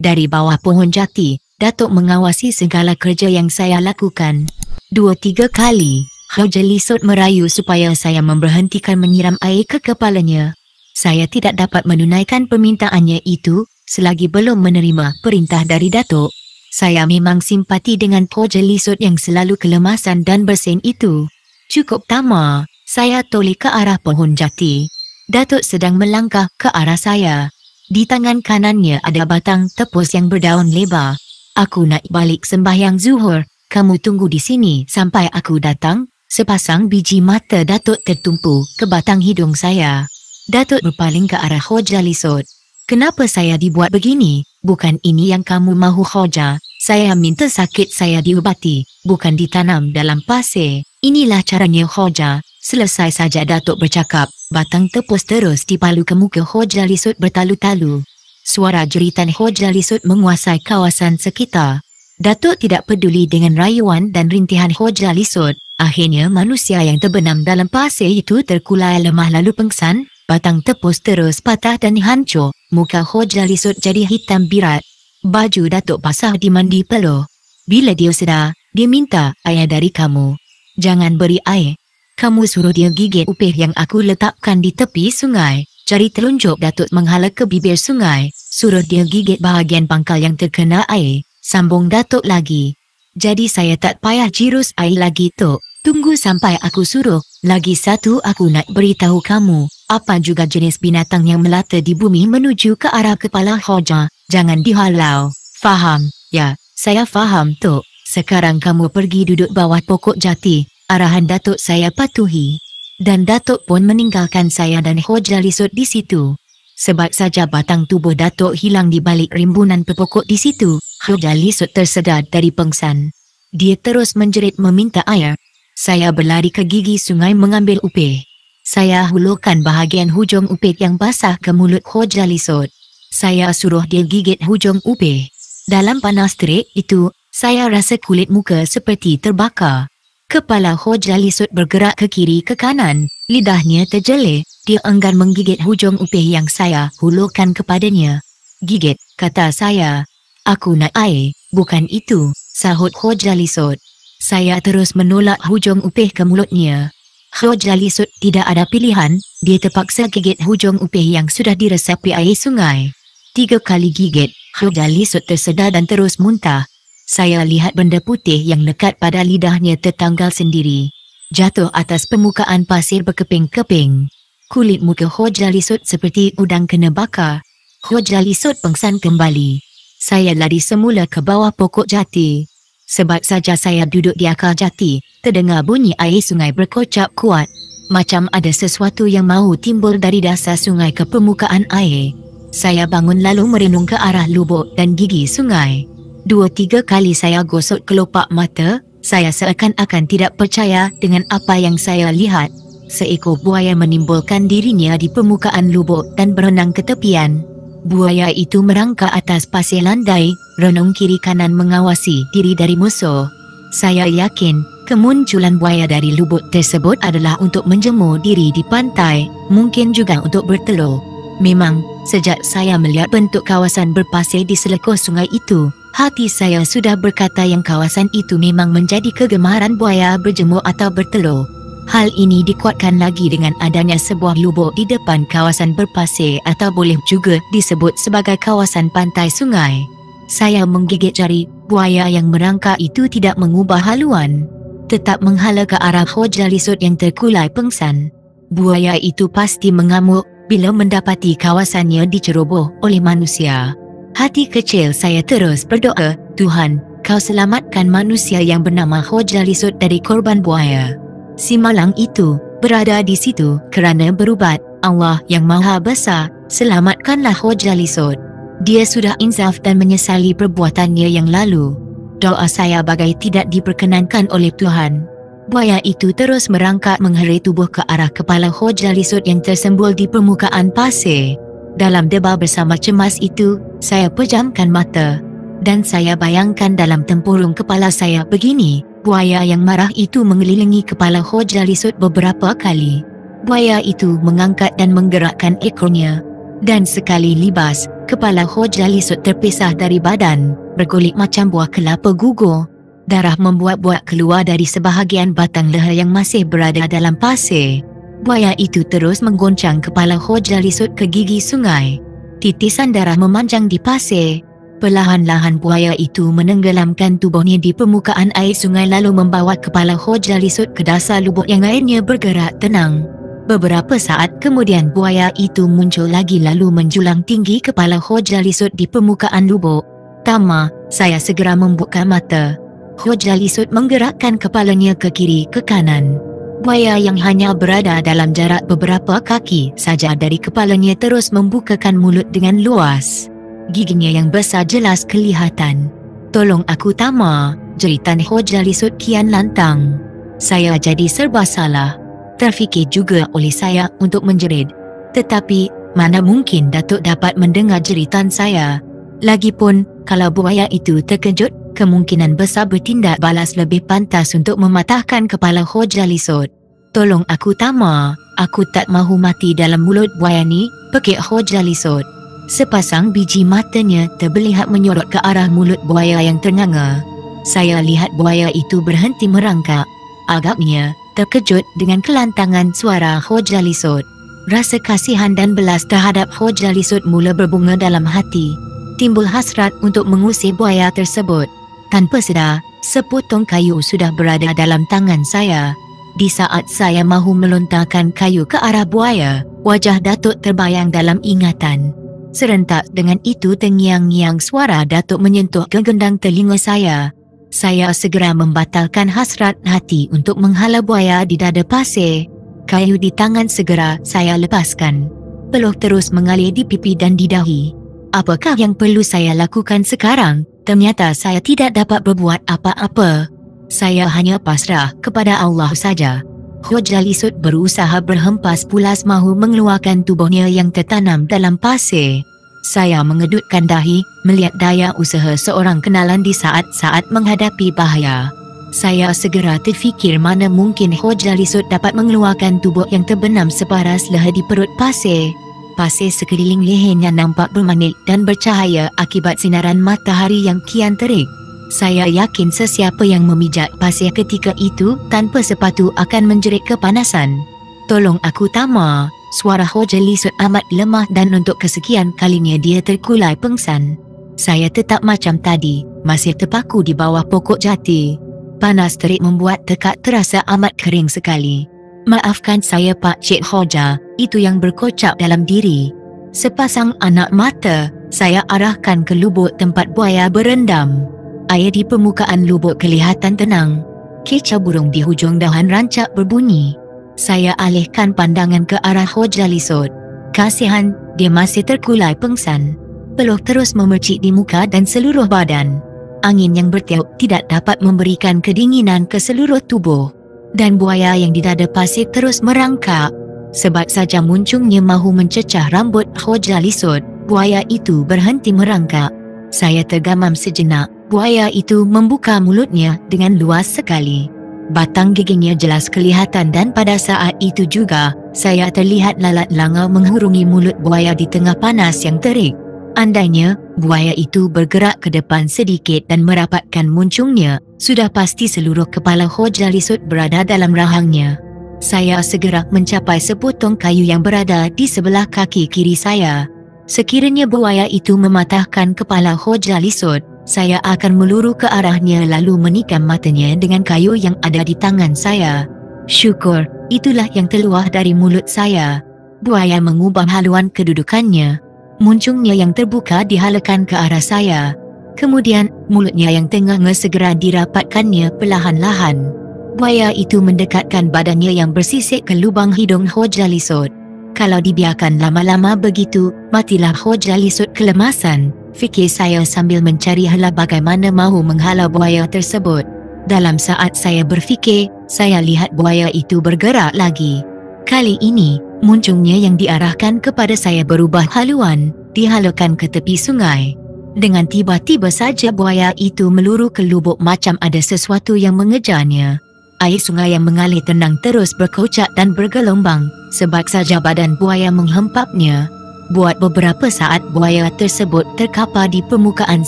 Dari bawah pohon jati, Datuk mengawasi segala kerja yang saya lakukan. 2-3 kali, Hoja Lisut merayu supaya saya memberhentikan menyiram air ke kepalanya. Saya tidak dapat menunaikan permintaannya itu selagi belum menerima perintah dari Datuk. Saya memang simpati dengan Hoja Lisut yang selalu kelemasan dan bersin itu. Cukup lama, saya toleh ke arah pohon jati. Datuk sedang melangkah ke arah saya. Di tangan kanannya ada batang tepus yang berdaun lebar. Aku nak balik sembahyang zuhur. Kamu tunggu di sini sampai aku datang. Sepasang biji mata Datuk tertumpu ke batang hidung saya. Datuk berpaling ke arah Hoja Lisut. Kenapa saya dibuat begini? Bukan ini yang kamu mahu, Hoja. Saya minta sakit saya diubati, bukan ditanam dalam pasir. Inilah caranya, Hoja. Selesai saja Datuk bercakap, batang tepus terus dipalu ke muka Hoja Lisut bertalu-talu. Suara jeritan Hoja Lisut menguasai kawasan sekitar. Datuk tidak peduli dengan rayuan dan rintihan Hoja Lisut. Akhirnya manusia yang terbenam dalam pasir itu terkulai lemah lalu pengsan. Batang tepus terus patah dan hancur. Muka Hoja Lisut jadi hitam birat. Baju Datuk basah di mandi peluh. Bila dia sedar, dia minta air dari kamu. Jangan beri air. Kamu suruh dia gigit upih yang aku letakkan di tepi sungai. Jari telunjuk Datuk menghala ke bibir sungai. Suruh dia gigit bahagian pangkal yang terkena air. Sambung Datuk lagi. Jadi saya tak payah jirus air lagi, Tok. Tunggu sampai aku suruh. Lagi satu aku nak beritahu kamu. Apa juga jenis binatang yang melata di bumi menuju ke arah kepala Hoja. Jangan dihalau. Faham? Ya, saya faham, Tok. Sekarang kamu pergi duduk bawah pokok jati. Arahan Datuk saya patuhi. Dan Datuk pun meninggalkan saya dan Hoja Lisut di situ. Sebab saja batang tubuh Datuk hilang di balik rimbunan pepokok di situ, Hoja Lisut tersedar dari pengsan. Dia terus menjerit meminta air. Saya berlari ke gigi sungai mengambil upih. Saya hulurkan bahagian hujung upih yang basah ke mulut Hoja Lisut. Saya suruh dia gigit hujung upih. Dalam panas terik itu, saya rasa kulit muka seperti terbakar. Kepala Hoja Lisut bergerak ke kiri ke kanan. Lidahnya terjelir. Dia enggan menggigit hujung upih yang saya hulurkan kepadanya. Gigit, kata saya. Aku nak air, bukan itu, sahut Hoja Lisut. Saya terus menolak hujung upih ke mulutnya. Hoja Lisut tidak ada pilihan. Dia terpaksa gigit hujung upih yang sudah diresapi air sungai. 3 kali gigit, Hoja Lisut tersedar dan terus muntah. Saya lihat benda putih yang lekat pada lidahnya tertanggal sendiri. Jatuh atas permukaan pasir berkeping-keping. Kulit muka Hoja Lisut seperti udang kena bakar. Hoja Lisut pengsan kembali. Saya lari semula ke bawah pokok jati. Sebab saja saya duduk di akar jati, terdengar bunyi air sungai berkocap kuat. Macam ada sesuatu yang mahu timbul dari dasar sungai ke permukaan air. Saya bangun lalu merenung ke arah lubuk dan gigi sungai. 2-3 kali saya gosok kelopak mata. Saya seakan-akan tidak percaya dengan apa yang saya lihat. Seekor buaya menimbulkan dirinya di permukaan lubuk dan berenang ke tepian. Buaya itu merangkak atas pasir landai, renung kiri kanan mengawasi diri dari musuh. Saya yakin kemunculan buaya dari lubuk tersebut adalah untuk menjemur diri di pantai, mungkin juga untuk bertelur. Memang, sejak saya melihat bentuk kawasan berpasir di selekoh sungai itu, hati saya sudah berkata yang kawasan itu memang menjadi kegemaran buaya berjemur atau bertelur. Hal ini dikuatkan lagi dengan adanya sebuah lubuk di depan kawasan berpasir atau boleh juga disebut sebagai kawasan pantai sungai. Saya menggigit jari. Buaya yang merangkak itu tidak mengubah haluan. Tetap menghala ke arah Hoja Lisut yang terkulai pengsan. Buaya itu pasti mengamuk bila mendapati kawasannya diceroboh oleh manusia. Hati kecil saya terus berdoa, Tuhan, kau selamatkan manusia yang bernama Hoja Lisut dari korban buaya. Si malang itu berada di situ kerana berubat. Allah yang Maha Besar, selamatkanlah Hoja Lisut. Dia sudah insaf dan menyesali perbuatannya yang lalu. Doa saya bagai tidak diperkenankan oleh Tuhan. Buaya itu terus merangkak mengheret tubuh ke arah kepala Hoja Lisut yang tersembul di permukaan pasir. Dalam debar bersama cemas itu, saya pejamkan mata. Dan saya bayangkan dalam tempurung kepala saya begini. Buaya yang marah itu mengelilingi kepala Hoja Lisut beberapa kali. Buaya itu mengangkat dan menggerakkan ekornya. Dan sekali libas, Kepala Hoja Lisut terpisah dari badan, bergulik macam buah kelapa gugur. Darah membuat-buat keluar dari sebahagian batang leher yang masih berada dalam pasir. Buaya itu terus menggoncang kepala Hoja Lisut ke gigi sungai. Titisan darah memanjang di pasir. Perlahan-lahan buaya itu menenggelamkan tubuhnya di permukaan air sungai lalu membawa kepala Hoja Lisut ke dasar lubuk yang airnya bergerak tenang. Beberapa saat kemudian buaya itu muncul lagi lalu menjulang tinggi kepala Hoja Lisut di permukaan lubuk. Tama, saya segera membuka mata. Hoja Lisut menggerakkan kepalanya ke kiri ke kanan. Buaya yang hanya berada dalam jarak beberapa kaki saja dari kepalanya terus membukakan mulut dengan luas. Giginya yang besar jelas kelihatan. "Tolong aku, Tama," jeritan Hoja Lisut kian lantang. Saya jadi serba salah. Terfikir juga oleh saya untuk menjerit. Tetapi, mana mungkin Datuk dapat mendengar jeritan saya. Lagipun, kalau buaya itu terkejut, kemungkinan besar bertindak balas lebih pantas untuk mematahkan kepala Hoja Lisut. "Tolong aku, Tama. Aku tak mahu mati dalam mulut buaya ni," pekik Hoja Lisut. Sepasang biji matanya terlihat menyorot ke arah mulut buaya yang ternganga. Saya lihat buaya itu berhenti merangkak. Agaknya, terkejut dengan kelantangan suara Hoja Lisut. Rasa kasihan dan belas terhadap Hoja Lisut mula berbunga dalam hati. Timbul hasrat untuk mengusir buaya tersebut. Tanpa sedar, sepotong kayu sudah berada dalam tangan saya. Di saat saya mahu melontarkan kayu ke arah buaya, wajah Datuk terbayang dalam ingatan. Serentak dengan itu terngiang-ngiang suara Datuk menyentuh gegendang telinga saya. Saya segera membatalkan hasrat hati untuk menghala buaya di dada pasir. Kayu di tangan segera saya lepaskan. Peluh terus mengalir di pipi dan di dahi. Apakah yang perlu saya lakukan sekarang? Ternyata saya tidak dapat berbuat apa-apa. Saya hanya pasrah kepada Allah saja. Hoja Lisut berusaha berhempas pulas mahu mengeluarkan tubuhnya yang tertanam dalam pasir. Saya mengedutkan dahi melihat daya usaha seorang kenalan di saat-saat menghadapi bahaya. Saya segera terfikir mana mungkin Hoja Lisut dapat mengeluarkan tubuh yang terbenam separas leher di perut pasir. Pasir sekeliling lehernya nampak bermanit dan bercahaya akibat sinaran matahari yang kian terik. Saya yakin sesiapa yang memijak pasir ketika itu tanpa sepatu akan menjerit kepanasan. "Tolong aku, Tama." Suara Hoja Lisut amat lemah dan untuk kesekian kalinya dia terkulai pengsan. Saya tetap macam tadi, masih terpaku di bawah pokok jati. Panas terik membuat tekak terasa amat kering sekali. "Maafkan saya, Pak Cik Hoja," itu yang berkocap dalam diri. Sepasang anak mata, saya arahkan ke lubuk tempat buaya berendam. Air di permukaan lubuk kelihatan tenang. Kicau burung di hujung dahan rancak berbunyi. Saya alihkan pandangan ke arah Hoja Lisut. Kasihan, dia masih terkulai pengsan. Peluh terus memercik di muka dan seluruh badan. Angin yang bertiup tidak dapat memberikan kedinginan ke seluruh tubuh. Dan buaya yang di dada pasir terus merangkak. Sebab saja muncungnya mahu mencecah rambut Hoja Lisut, buaya itu berhenti merangkak. Saya tergamam sejenak. Buaya itu membuka mulutnya dengan luas sekali. Batang giginya jelas kelihatan dan pada saat itu juga, saya terlihat lalat langau menghurungi mulut buaya di tengah panas yang terik. Andainya, buaya itu bergerak ke depan sedikit dan merapatkan muncungnya, sudah pasti seluruh kepala Hoja Lisut berada dalam rahangnya. Saya segera mencapai sepotong kayu yang berada di sebelah kaki kiri saya. Sekiranya buaya itu mematahkan kepala Hoja Lisut, saya akan meluru ke arahnya lalu menikam matanya dengan kayu yang ada di tangan saya. Syukur, itulah yang keluar dari mulut saya. Buaya mengubah haluan kedudukannya. Muncungnya yang terbuka dihalakan ke arah saya. Kemudian, mulutnya yang tengah segera dirapatkannya perlahan-lahan. Buaya itu mendekatkan badannya yang bersisik ke lubang hidung Hoja Lisut. Kalau dibiarkan lama-lama begitu, matilah Hoja Lisut kelemasan, fikir saya sambil mencari hala bagaimana mahu menghala buaya tersebut. Dalam saat saya berfikir, saya lihat buaya itu bergerak lagi. Kali ini, muncungnya yang diarahkan kepada saya berubah haluan, dihalukan ke tepi sungai. Dengan tiba-tiba saja buaya itu meluru ke lubuk macam ada sesuatu yang mengejarnya. Air sungai yang mengalir tenang terus berkocak dan bergelombang, sebab saja badan buaya menghempapnya. Buat beberapa saat buaya tersebut terkapar di permukaan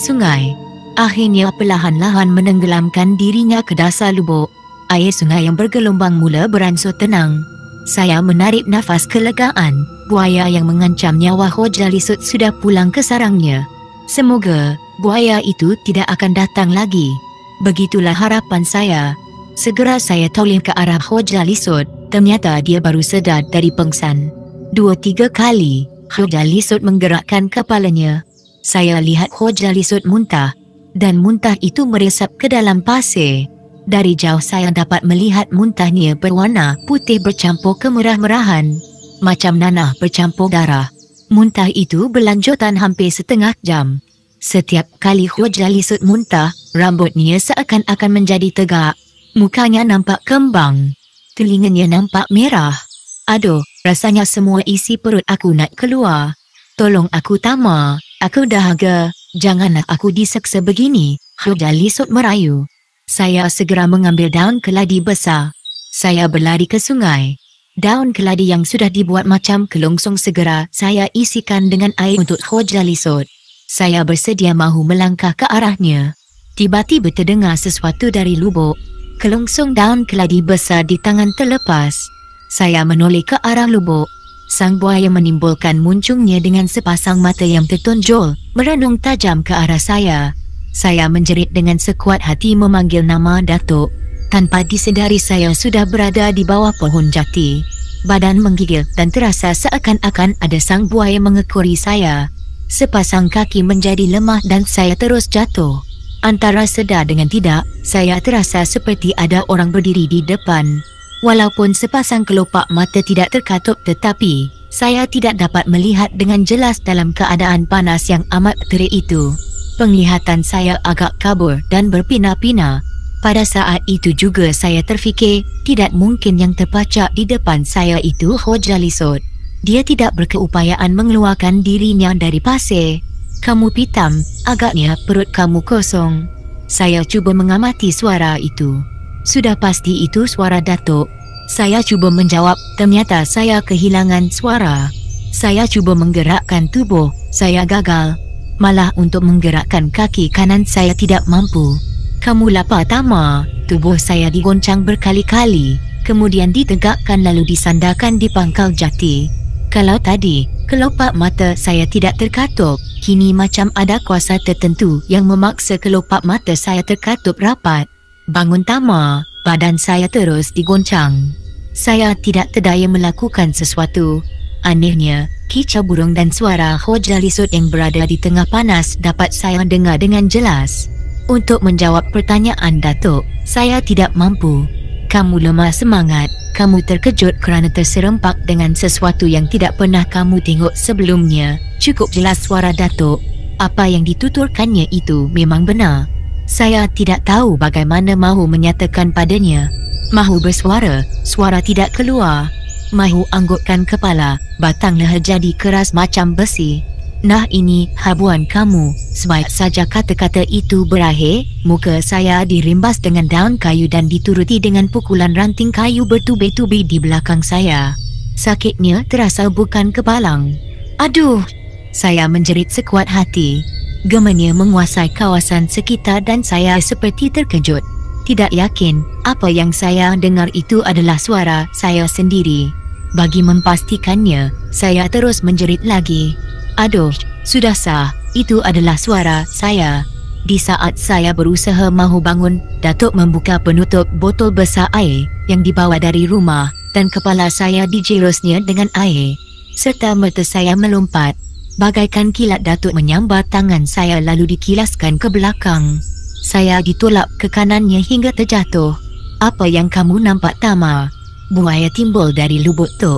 sungai. Akhirnya perlahan-lahan menenggelamkan dirinya ke dasar lubuk. Air sungai yang bergelombang mula beransur tenang. Saya menarik nafas kelegaan. Buaya yang mengancam nyawa Hoja Lisut sudah pulang ke sarangnya. Semoga buaya itu tidak akan datang lagi. Begitulah harapan saya. Segera saya toleh ke arah Hoja Lisut. Ternyata dia baru sedar dari pengsan. 2-3 kali Hoja Lisut menggerakkan kepalanya. Saya lihat Hoja Lisut muntah. Dan muntah itu meresap ke dalam pasir. Dari jauh saya dapat melihat muntahnya berwarna putih bercampur kemerah-merahan. Macam nanah bercampur darah. Muntah itu berlanjutan hampir setengah jam. Setiap kali Hoja Lisut muntah, rambutnya seakan-akan menjadi tegak. Mukanya nampak kembang. Telinganya nampak merah. Aduh, rasanya semua isi perut aku nak keluar. Tolong aku Tama, aku dahaga. Janganlah aku diseksa begini, Hoja Lisut merayu. Saya segera mengambil daun keladi besar. Saya berlari ke sungai. Daun keladi yang sudah dibuat macam kelongsong segera saya isikan dengan air untuk Hoja Lisut. Saya bersedia mahu melangkah ke arahnya. Tiba-tiba terdengar sesuatu dari lubuk. Kelongsong daun keladi besar di tangan terlepas. Saya menoleh ke arah lubuk. Sang buaya menimbulkan muncungnya dengan sepasang mata yang tertonjol, merenung tajam ke arah saya. Saya menjerit dengan sekuat hati memanggil nama Datuk. Tanpa disedari saya sudah berada di bawah pohon jati. Badan menggigil dan terasa seakan-akan ada sang buaya mengekuri saya. Sepasang kaki menjadi lemah dan saya terus jatuh. Antara sedar dengan tidak, saya terasa seperti ada orang berdiri di depan. Walaupun sepasang kelopak mata tidak terkatup tetapi, saya tidak dapat melihat dengan jelas dalam keadaan panas yang amat terik itu. Penglihatan saya agak kabur dan berpinah-pinah. Pada saat itu juga saya terfikir, tidak mungkin yang terpacak di depan saya itu Hoja Lisut. Dia tidak berkeupayaan mengeluarkan dirinya dari pasir. Kamu pitam, agaknya perut kamu kosong. Saya cuba mengamati suara itu. Sudah pasti itu suara Datuk. Saya cuba menjawab, ternyata saya kehilangan suara. Saya cuba menggerakkan tubuh, saya gagal. Malah untuk menggerakkan kaki kanan saya tidak mampu. Kamu lapar Tama? Tubuh saya digoncang berkali-kali, kemudian ditegakkan lalu disandarkan di pangkal jati. Kalau tadi, kelopak mata saya tidak terkatup, kini macam ada kuasa tertentu yang memaksa kelopak mata saya terkatup rapat. Bangun Tama, badan saya terus digoncang. Saya tidak terdaya melakukan sesuatu. Anehnya, kicau burung dan suara Hoja Lisut yang berada di tengah panas dapat saya dengar dengan jelas. Untuk menjawab pertanyaan Datuk, saya tidak mampu. Kamu lemah semangat, kamu terkejut kerana terserempak dengan sesuatu yang tidak pernah kamu tengok sebelumnya. Cukup jelas suara Datuk. Apa yang dituturkannya itu memang benar. Saya tidak tahu bagaimana mahu menyatakan padanya. Mahu bersuara, suara tidak keluar. Mahu anggukkan kepala, batang leher jadi keras macam besi. Nah ini habuan kamu. Sebaik saja kata-kata itu berakhir, muka saya dirimbas dengan daun kayu dan dituruti dengan pukulan ranting kayu bertubi-tubi di belakang saya. Sakitnya terasa bukan kepalang. Aduh! Saya menjerit sekuat hati. Gemanya menguasai kawasan sekitar dan saya seperti terkejut. Tidak yakin apa yang saya dengar itu adalah suara saya sendiri. Bagi memastikannya, saya terus menjerit lagi. Aduh, sudah sah, itu adalah suara saya. Di saat saya berusaha mahu bangun, Datuk membuka penutup botol besar air yang dibawa dari rumah dan kepala saya dijerusnya dengan air. Serta mata saya melompat. Bagaikan kilat Datuk menyambar tangan saya lalu dikilaskan ke belakang. Saya ditolak ke kanannya hingga terjatuh. Apa yang kamu nampak Tama? Buaya timbul dari lubuk tu.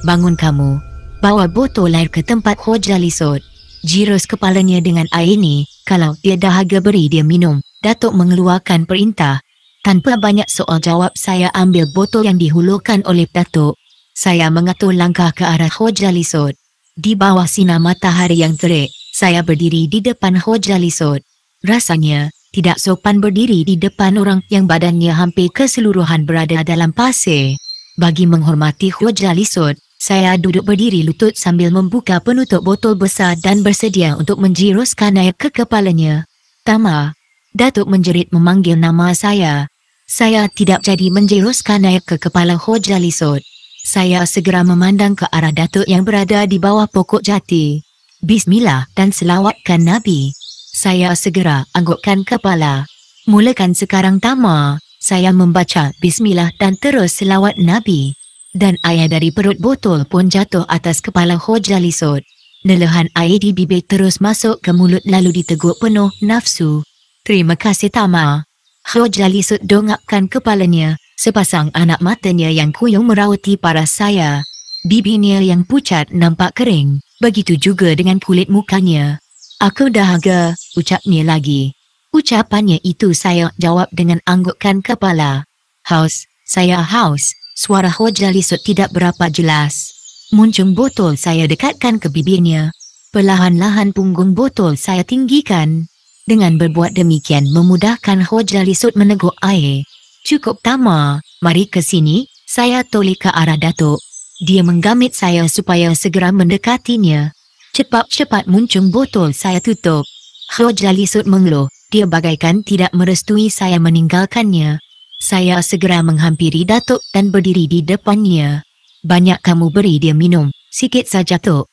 Bangun kamu. Bawa botol air ke tempat Hoja Lisut. Jirus kepalanya dengan air ini. Kalau dia dahaga beri dia minum. Datuk mengeluarkan perintah. Tanpa banyak soal jawab saya ambil botol yang dihulurkan oleh Datuk. Saya mengatur langkah ke arah Hoja Lisut. Di bawah sinar matahari yang terik, saya berdiri di depan Hoja Lisut. Rasanya tidak sopan berdiri di depan orang yang badannya hampir keseluruhan berada dalam pasir. Bagi menghormati Hoja Lisut, Saya duduk berdiri lutut sambil membuka penutup botol besar dan bersedia untuk menjiruskan air ke kepalanya. Tama, Datuk menjerit memanggil nama saya. Saya tidak jadi menjiruskan air ke kepala Hoja Lisut. Saya segera memandang ke arah Datuk yang berada di bawah pokok jati. Bismillah dan selawatkan Nabi. Saya segera anggukkan kepala. Mulakan sekarang Tama. Saya membaca Bismillah dan terus selawat Nabi. Dan air dari perut botol pun jatuh atas kepala Hoja Lisut. Nelahan air di bibir terus masuk ke mulut lalu diteguk penuh nafsu. Terima kasih Tama. Hoja Lisut dongakkan kepalanya. Sepasang anak matanya yang kuyung merawati paras saya. Bibirnya yang pucat nampak kering. Begitu juga dengan kulit mukanya. Aku dahaga, ucapnya lagi. Ucapannya itu saya jawab dengan anggukkan kepala. Haus, saya haus. Suara Hoja Lisut tidak berapa jelas. Muncung botol saya dekatkan ke bibirnya. Perlahan-lahan punggung botol saya tinggikan. Dengan berbuat demikian memudahkan Hoja Lisut meneguk air. Cukup Tama, mari ke sini, saya toleh ke arah Datuk. Dia menggamit saya supaya segera mendekatinya. Cepat-cepat muncung botol saya tutup. Hoja Lisut mengeluh, dia bagaikan tidak merestui saya meninggalkannya. Saya segera menghampiri Datuk dan berdiri di depannya. Banyak kamu beri dia minum, sikit saja Tok.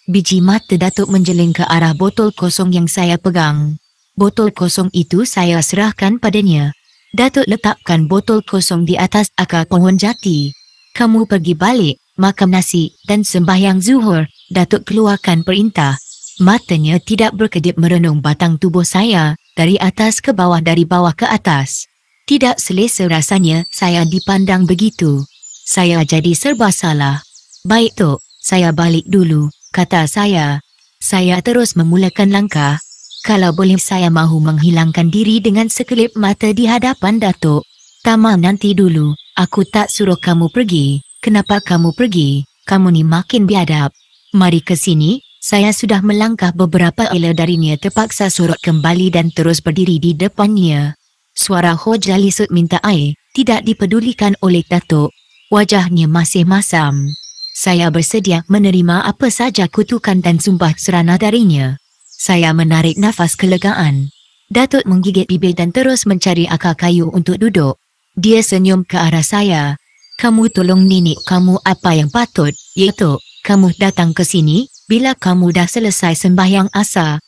Biji mata Datuk menjeling ke arah botol kosong yang saya pegang. Botol kosong itu saya serahkan padanya. Datuk letakkan botol kosong di atas akar pohon jati. Kamu pergi balik, makan nasi dan sembahyang zuhur. Datuk keluarkan perintah. Matanya tidak berkedip merenung batang tubuh saya, dari atas ke bawah dari bawah ke atas. Tidak selesa rasanya saya dipandang begitu. Saya jadi serba salah. Baik Tok, saya balik dulu, kata saya. Saya terus memulakan langkah. Kalau boleh saya mahu menghilangkan diri dengan sekelip mata di hadapan Datuk. Tama nanti dulu, aku tak suruh kamu pergi. Kenapa kamu pergi? Kamu ni makin biadab. Mari ke sini, saya sudah melangkah beberapa ela darinya terpaksa surut kembali dan terus berdiri di depannya. Suara Hoja Lisut minta air, tidak dipedulikan oleh Datuk. Wajahnya masih masam. Saya bersedia menerima apa saja kutukan dan sumpah serana darinya. Saya menarik nafas kelegaan. Datuk menggigit bibir dan terus mencari akar kayu untuk duduk. Dia senyum ke arah saya. Kamu tolong nenek kamu apa yang patut, ya Tok. Kamu datang ke sini, bila kamu dah selesai sembahyang asar.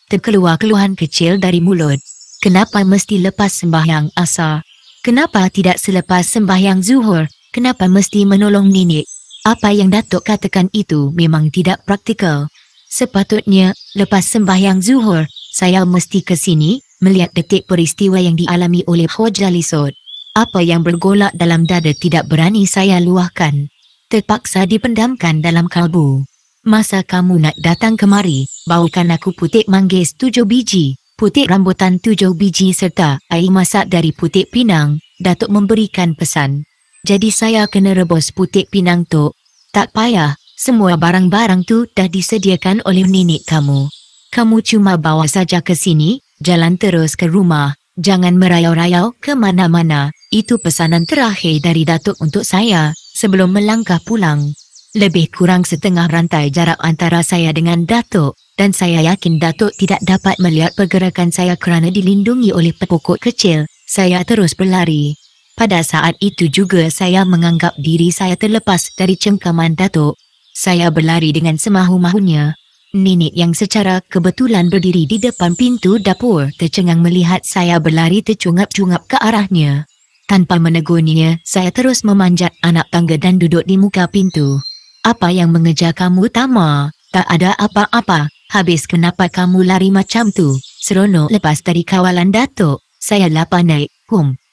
Terkeluar keluhan kecil dari mulut. Kenapa mesti lepas sembahyang asar? Kenapa tidak selepas sembahyang zuhur? Kenapa mesti menolong nenek? Apa yang Datuk katakan itu memang tidak praktikal. Sepatutnya, lepas sembahyang zuhur, saya mesti ke sini, melihat detik peristiwa yang dialami oleh Hoja Lisut. Apa yang bergolak dalam dada tidak berani saya luahkan. Terpaksa dipendamkan dalam kalbu. Masa kamu nak datang kemari, bawakan aku putik manggis 7 biji. Putik rambutan 7 biji serta air masak dari putik pinang, Datuk memberikan pesan. Jadi saya kena rebus putik pinang Tok. Tak payah, semua barang-barang tu dah disediakan oleh nenek kamu. Kamu cuma bawa saja ke sini, jalan terus ke rumah, jangan merayau-rayau ke mana-mana. Itu pesanan terakhir dari Datuk untuk saya, sebelum melangkah pulang. Lebih kurang setengah rantai jarak antara saya dengan Datuk. Dan saya yakin Datuk tidak dapat melihat pergerakan saya kerana dilindungi oleh pokok kecil. Saya terus berlari. Pada saat itu juga saya menganggap diri saya terlepas dari cengkaman Datuk. Saya berlari dengan semahu-mahunya. Nenek yang secara kebetulan berdiri di depan pintu dapur tercengang melihat saya berlari tercungap-cungap ke arahnya. Tanpa menegurnya, saya terus memanjat anak tangga dan duduk di muka pintu. Apa yang mengejar kamu Tama? Tak ada apa-apa. Habis kenapa kamu lari macam tu? Seronok lepas dari kawalan Datuk. Saya lapar naik.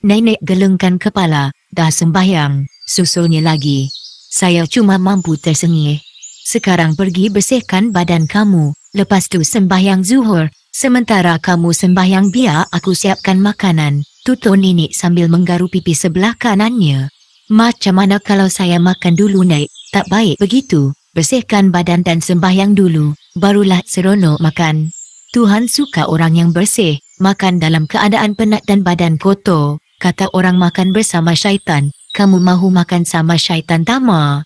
Nenek gelengkan kepala. Dah sembahyang. Susulnya lagi. Saya cuma mampu tersengih. Sekarang pergi bersihkan badan kamu. Lepas tu sembahyang zuhur. Sementara kamu sembahyang biar aku siapkan makanan. Tutur nenek sambil menggaru pipi sebelah kanannya. Macam mana kalau saya makan dulu naik? Tak baik begitu. Bersihkan badan dan sembahyang dulu. Barulah seronok makan. Tuhan suka orang yang bersih. Makan dalam keadaan penat dan badan kotor. Kata orang makan bersama syaitan. Kamu mahu makan sama syaitan Tama?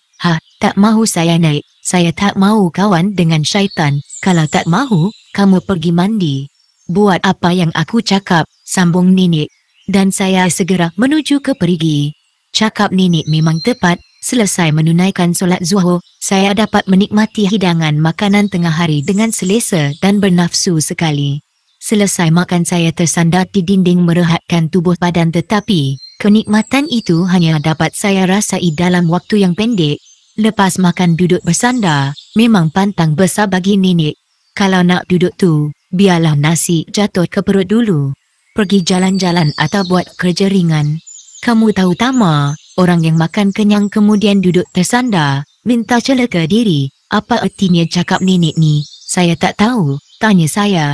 Tak mahu saya naik. Saya tak mahu kawan dengan syaitan. Kalau tak mahu, kamu pergi mandi. Buat apa yang aku cakap, sambung nenek. Dan saya segera menuju ke perigi. Cakap nenek memang tepat. Selesai menunaikan solat zuhur, saya dapat menikmati hidangan makanan tengah hari dengan selesa dan bernafsu sekali. Selesai makan saya tersandar di dinding merehatkan tubuh badan, tetapi kenikmatan itu hanya dapat saya rasai dalam waktu yang pendek. Lepas makan duduk bersandar, memang pantang besar bagi nenek. Kalau nak duduk tu, biarlah nasi jatuh ke perut dulu. Pergi jalan-jalan atau buat kerja ringan. Kamu tahu Tama, orang yang makan kenyang kemudian duduk tersandar, minta celaka diri. Apa artinya cakap nenek ni? Saya tak tahu, tanya saya.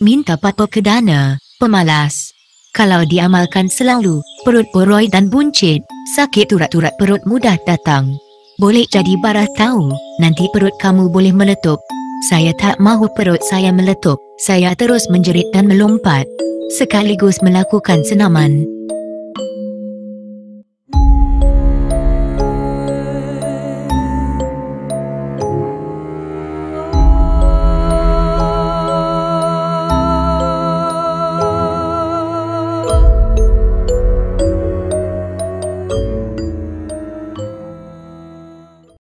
Minta papa ke dana, pemalas. Kalau diamalkan selalu, perut boroi dan buncit, sakit urat-urat perut mudah datang. Boleh jadi barah tahu, nanti perut kamu boleh meletup. Saya tak mahu perut saya meletup. Saya terus menjerit dan melompat, sekaligus melakukan senaman.